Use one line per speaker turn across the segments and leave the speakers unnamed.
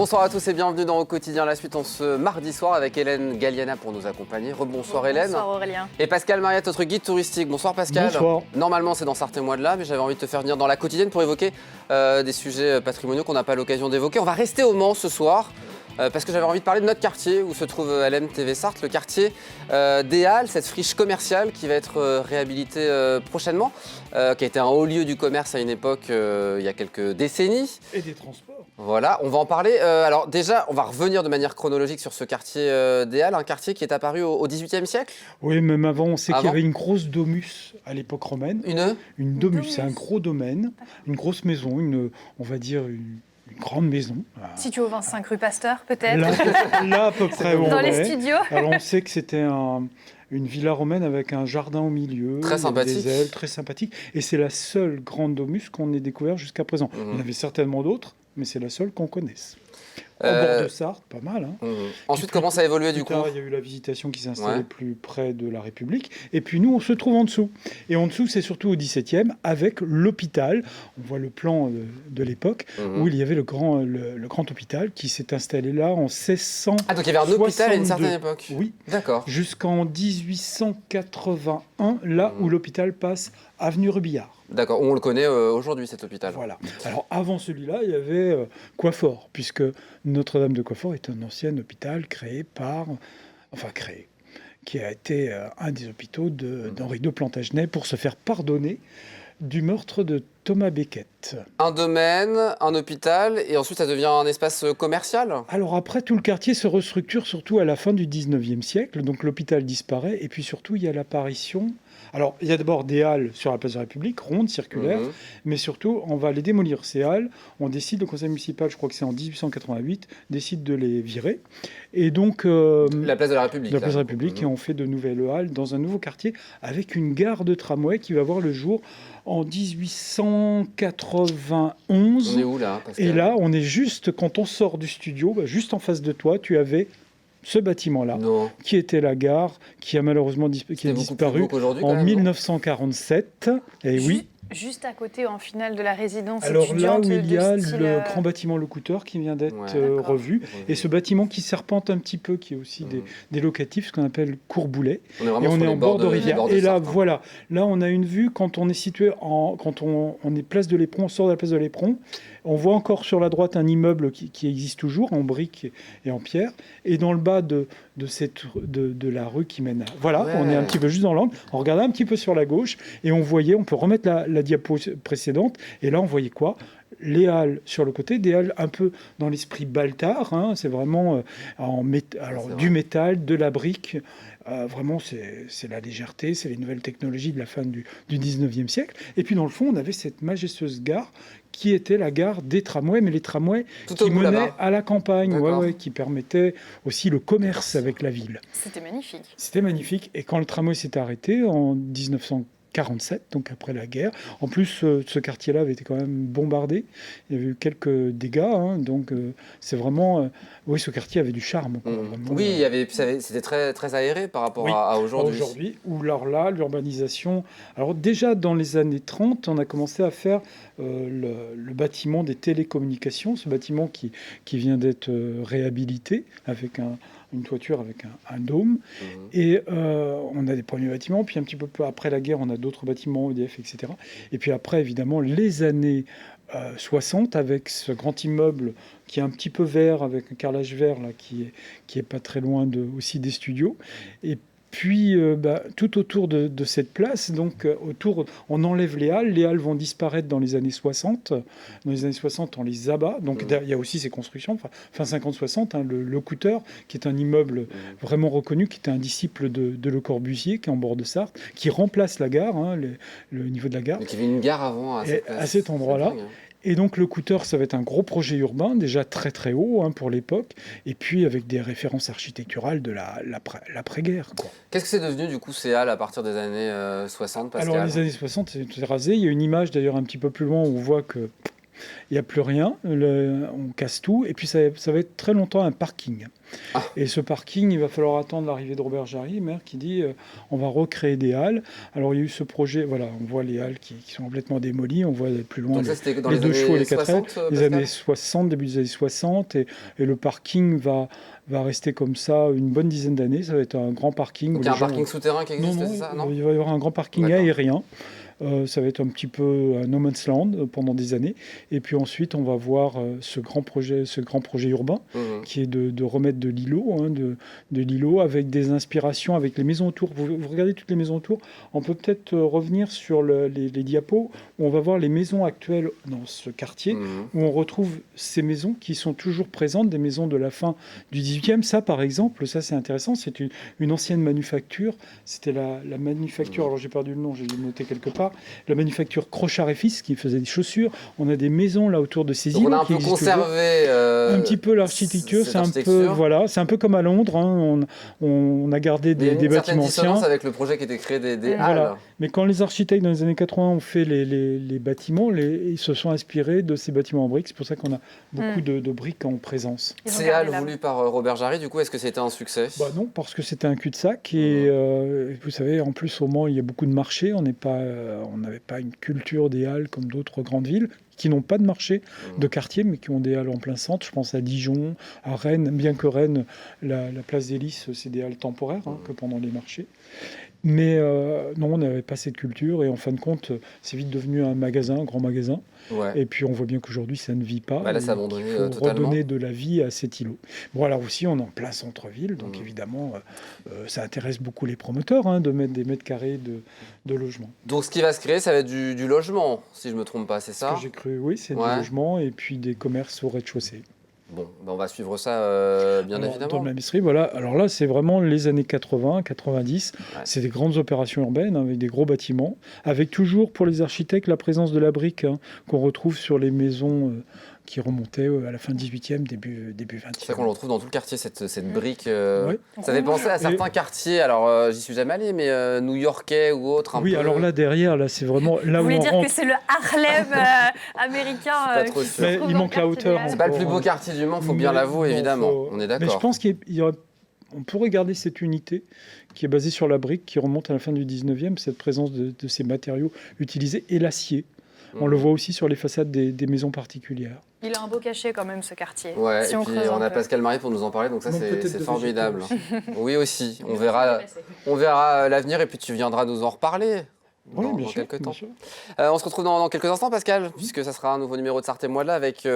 Bonsoir à tous et bienvenue dans Au Quotidien, la suite en ce mardi soir avec Hélène Galliana pour nous accompagner. Rebonsoir Hélène.
Bonsoir Aurélien.
Et Pascal Mariette, notre guide touristique. Bonsoir Pascal.
Bonsoir.
Normalement c'est dans certains mois de là, mais j'avais envie de te faire venir dans la quotidienne pour évoquer des sujets patrimoniaux qu'on n'a pas l'occasion d'évoquer. On va rester au Mans ce soir. Parce que j'avais envie de parler de notre quartier où se trouve LMTV Sarthe, le quartier des Halles, cette friche commerciale qui va être réhabilitée prochainement, qui a été un haut lieu du commerce à une époque il y a quelques décennies.
Et des transports.
Voilà, on va en parler. Alors déjà, on va revenir de manière chronologique sur ce quartier des Halles, un quartier qui est apparu au XVIIIe siècle.
Oui, même avant, on sait qu'il y
Avant
avait une grosse domus à l'époque romaine. Une domus, c'est un gros domaine, une grosse maison, on va dire une grande maison.
Située au 25 rue Pasteur, peut-être.
Là, à peu près où
Dans
on
les
est.
studios.
Alors, on sait que c'était une villa romaine avec un jardin au milieu.
Très sympathique.
Des ailes, très sympathique. Et c'est la seule grande domus qu'on ait découvert jusqu'à présent. Il y en avait certainement d'autres, mais c'est la seule qu'on connaisse. Au bord de Sarthe, pas mal. Hein.
Ensuite, comment ça a évolué du coup ?
Il y a eu la visitation qui s'est installée plus près de la République. Et puis nous, on se trouve en dessous. Et en dessous, c'est surtout au XVIIe, avec l'hôpital. On voit le plan de l'époque, où il y avait le grand hôpital qui s'est installé là en 1600.
Ah, donc il y avait un hôpital à une certaine époque ?
Oui.
D'accord.
Jusqu'en 1881, là où l'hôpital passe avenue Rubillard.
D'accord, on le connaît aujourd'hui cet hôpital.
Voilà. Alors avant celui-là, il y avait Coiffort, puisque Notre-Dame de Coiffort est un ancien hôpital qui a été un des hôpitaux d'Henri de Plantagenet pour se faire pardonner du meurtre de Thomas Becket.
Un domaine, un hôpital, et ensuite ça devient un espace commercial ?
Alors après, tout le quartier se restructure, surtout à la fin du 19e siècle, donc l'hôpital disparaît, et puis surtout il y a l'apparition... Alors, il y a d'abord des halles sur la place de la République, rondes, circulaires, mais surtout, on va les démolir, ces halles. On décide, le conseil municipal, je crois que c'est en 1888, décide de les virer. Et donc...
la place de la République.
La place de la République, et on fait de nouvelles halles dans un nouveau quartier, avec une gare de tramway qui va voir le jour en 1891.
On est où là, Pascal ?
Et là, on est juste, quand on sort du studio, juste en face de toi, tu avais... ce bâtiment-là, qui était la gare, qui a malheureusement disparu en 1947. Et oui.
Juste à côté, en finale de la résidence
Alors
étudiante.
là où il y a le grand bâtiment Locouteur qui vient d'être revu, et ce bâtiment qui serpente un petit peu, qui est aussi des locatifs, ce qu'on appelle Courboulet. Et on est en bord de rivière. Et là, voilà, là on a une vue quand on est situé quand on est place de l'Éperon, on sort de la place de l'Éperon. On voit encore sur la droite un immeuble qui existe toujours, en briques et en pierre. Et dans le bas de la rue qui mène à... Voilà, on est un petit peu juste dans l'angle. On regardait un petit peu sur la gauche et on peut remettre la diapo précédente. Et là, on voyait quoi ? Les halles sur le côté, des halles un peu dans l'esprit Baltard. Hein, c'est vraiment du métal, de la brique. Vraiment, c'est la légèreté, c'est les nouvelles technologies de la fin du 19e siècle. Et puis dans le fond, on avait cette majestueuse gare qui était la gare des tramways, mais les tramways qui menaient à la campagne, qui permettaient aussi le commerce avec la ville.
C'était magnifique.
C'était magnifique. Et quand le tramway s'est arrêté en 1947, donc après la guerre. En plus, ce quartier-là avait été quand même bombardé. Il y avait eu quelques dégâts. Hein, donc, c'est vraiment... oui, ce quartier avait du charme. Quoi, vraiment,
oui, c'était très, très aéré par rapport à aujourd'hui.
Aujourd'hui, où alors là, l'urbanisation... Alors déjà, dans les années 30, on a commencé à faire le bâtiment des télécommunications, ce bâtiment qui vient d'être réhabilité avec une toiture avec un dôme. Et on a des premiers bâtiments. Puis un petit peu après la guerre, on a d'autres bâtiments, EDF, etc. Et puis après, évidemment, les années 60, avec ce grand immeuble qui est un petit peu vert, avec un carrelage vert là, qui est pas très loin aussi des studios. Et puis, tout autour de cette place, donc on enlève les halles. Les halles vont disparaître dans les années 60. Dans les années 60, on les abat. Donc, il y a aussi ces constructions, fin 50-60, hein, le Locouteur, qui est un immeuble vraiment reconnu, qui était un disciple de Le Corbusier, qui est en bord de Sarthe, qui remplace la gare, hein, le niveau de la gare.
Donc, il y avait une gare avant
à cet endroit-là. Et donc le Couteur, ça va être un gros projet urbain, déjà très très haut pour l'époque, et puis avec des références architecturales de l'après-guerre.
Qu'est-ce que c'est devenu du coup ces halles à partir des années 60, Pascal ?
Alors les années 60, c'est rasé. Il y a une image d'ailleurs un petit peu plus loin où on voit que Il n'y a plus rien, on casse tout, et puis ça va être très longtemps un parking. Ah. Et ce parking, il va falloir attendre l'arrivée de Robert Jarry, maire, qui dit on va recréer des halles. Alors il y a eu ce projet, voilà, on voit les halles qui sont complètement démolies, on voit plus loin les 2 chevaux et les 4 ailes, les années 60, début des années 60, et le parking va rester comme ça une bonne dizaine d'années. Ça va être un grand parking.
Donc il y a un parking souterrain qui existe, c'est ça, non ?
Il va y avoir un grand parking aérien. Ça va être un petit peu un no man's land pendant des années. Et puis ensuite, on va voir ce grand projet urbain qui est de remettre de l'îlot, de l'îlot avec des inspirations, avec les maisons autour. Vous regardez toutes les maisons autour. On peut peut-être revenir sur les diapos où on va voir les maisons actuelles dans ce quartier, où on retrouve ces maisons qui sont toujours présentes, des maisons de la fin du 18e. Ça, par exemple, ça c'est intéressant. C'est une ancienne manufacture. C'était la manufacture, alors j'ai perdu le nom, j'ai dû le noter quelque part. La manufacture Crochard et Fils qui faisait des chaussures. On a des maisons là autour de ces îlots.
On a un peu conservé
un petit peu l'architecture. C'est un peu comme à Londres. On a gardé des bâtiments anciens.
Avec le projet qui était créé des halles.
Voilà. Mais quand les architectes dans les années 80 ont fait les bâtiments, ils se sont inspirés de ces bâtiments en briques. C'est pour ça qu'on a beaucoup de briques en présence.
Ces halles voulues par Robert Jarry, du coup, est-ce que c'était un succès ?
Non, parce que c'était un cul-de-sac. Et vous savez, en plus, au Mans, il y a beaucoup de marchés. On n'avait pas une culture des halles comme d'autres grandes villes qui n'ont pas de marché de quartier, mais qui ont des halles en plein centre. Je pense à Dijon, à Rennes, bien que Rennes, la place des Lys, c'est des halles temporaires que pendant les marchés. Mais non, on n'avait pas cette culture et en fin de compte, c'est vite devenu un magasin, un grand magasin. Ouais. Et puis on voit bien qu'aujourd'hui, ça ne vit pas.
Là, ça abandonné
il faut
totalement.
Redonner de la vie à cet îlot. Bon, alors aussi, on est en plein centre-ville, donc évidemment, ça intéresse beaucoup les promoteurs de mettre des mètres carrés de logement.
Donc ce qui va se créer, ça va être du logement, si je ne me trompe pas, c'est ça ?
Ce que j'ai cru, oui, c'est du logement et puis des commerces au rez-de-chaussée.
Bon, on va suivre ça bien évidemment.
Dans le Méistri, voilà. Alors là, c'est vraiment les années 80, 90. Ouais. C'est des grandes opérations urbaines avec des gros bâtiments, avec toujours pour les architectes la présence de la brique qu'on retrouve sur les maisons qui remontait à la fin 18e, début 20e.
C'est vrai qu'on le retrouve dans tout le quartier, cette brique. Ouais. Ça fait penser à certains quartiers, alors j'y suis jamais allé, mais new-yorkais ou autres.
Oui, alors là, derrière, là, c'est vraiment là
Vous
où
voulez
on
dire
rentre.
que c'est le Harlem américain
pas trop sûr.
Mais il manque la hauteur.
C'est pas le plus beau quartier du Mans, il faut bien l'avouer, évidemment. On est d'accord.
Mais je pense qu'on pourrait garder cette unité qui est basée sur la brique, qui remonte à la fin du 19e, cette présence de ces matériaux utilisés, et l'acier. On le voit aussi sur les façades des maisons particulières.
Il a un beau cachet quand même, ce quartier.
Ouais, si et puis on a Pascal Marie pour nous en parler, donc ça c'est formidable. Oui aussi, on verra l'avenir et puis tu viendras nous en reparler. Dans quelques temps. On se retrouve dans quelques instants, Pascal, puisque ça sera un nouveau numéro de Sarthe et moi là avec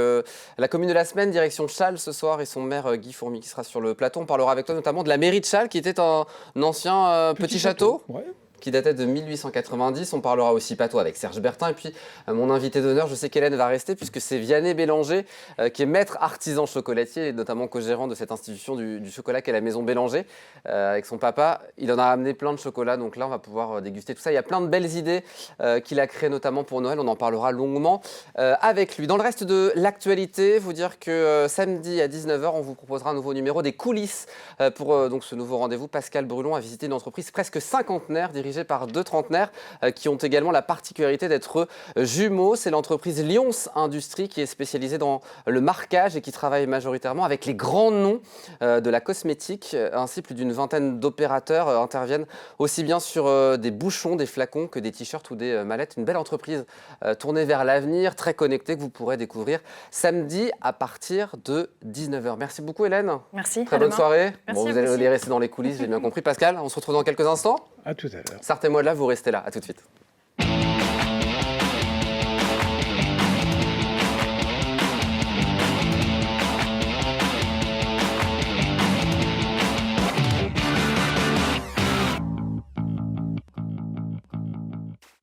la commune de la semaine, direction Chasles ce soir, et son maire Guy Fourmy qui sera sur le plateau. On parlera avec toi notamment de la mairie de Chasles qui était un ancien petit château. Ouais. Qui datait de 1890. On parlera aussi pâteau avec Serge Bertin. Et puis, mon invité d'honneur, je sais qu'Hélène va rester, puisque c'est Vianney Bélanger, qui est maître artisan chocolatier et notamment co-gérant de cette institution du chocolat qu'est la Maison Bélanger. Avec son papa, il en a amené plein de chocolat. Donc là, on va pouvoir déguster tout ça. Il y a plein de belles idées qu'il a créées, notamment pour Noël. On en parlera longuement avec lui. Dans le reste de l'actualité, vous dire que samedi à 19h, on vous proposera un nouveau numéro des coulisses pour donc ce nouveau rendez-vous. Pascal Brulon a visité une entreprise presque cinquantenaire, dirigée par deux trentenaires qui ont également la particularité d'être jumeaux. C'est l'entreprise Lyons Industrie qui est spécialisée dans le marquage et qui travaille majoritairement avec les grands noms de la cosmétique. Ainsi, plus d'une vingtaine d'opérateurs interviennent aussi bien sur des bouchons, des flacons que des t-shirts ou des mallettes. Une belle entreprise tournée vers l'avenir, très connectée, que vous pourrez découvrir samedi à partir de 19h. Merci beaucoup Hélène.
Merci.
Très bonne soirée. Merci, vous allez rester dans les coulisses, j'ai bien compris. Pascal, on se retrouve dans quelques instants.
À tout à l'heure.
Sarthe et moi là, vous restez là. À tout de suite.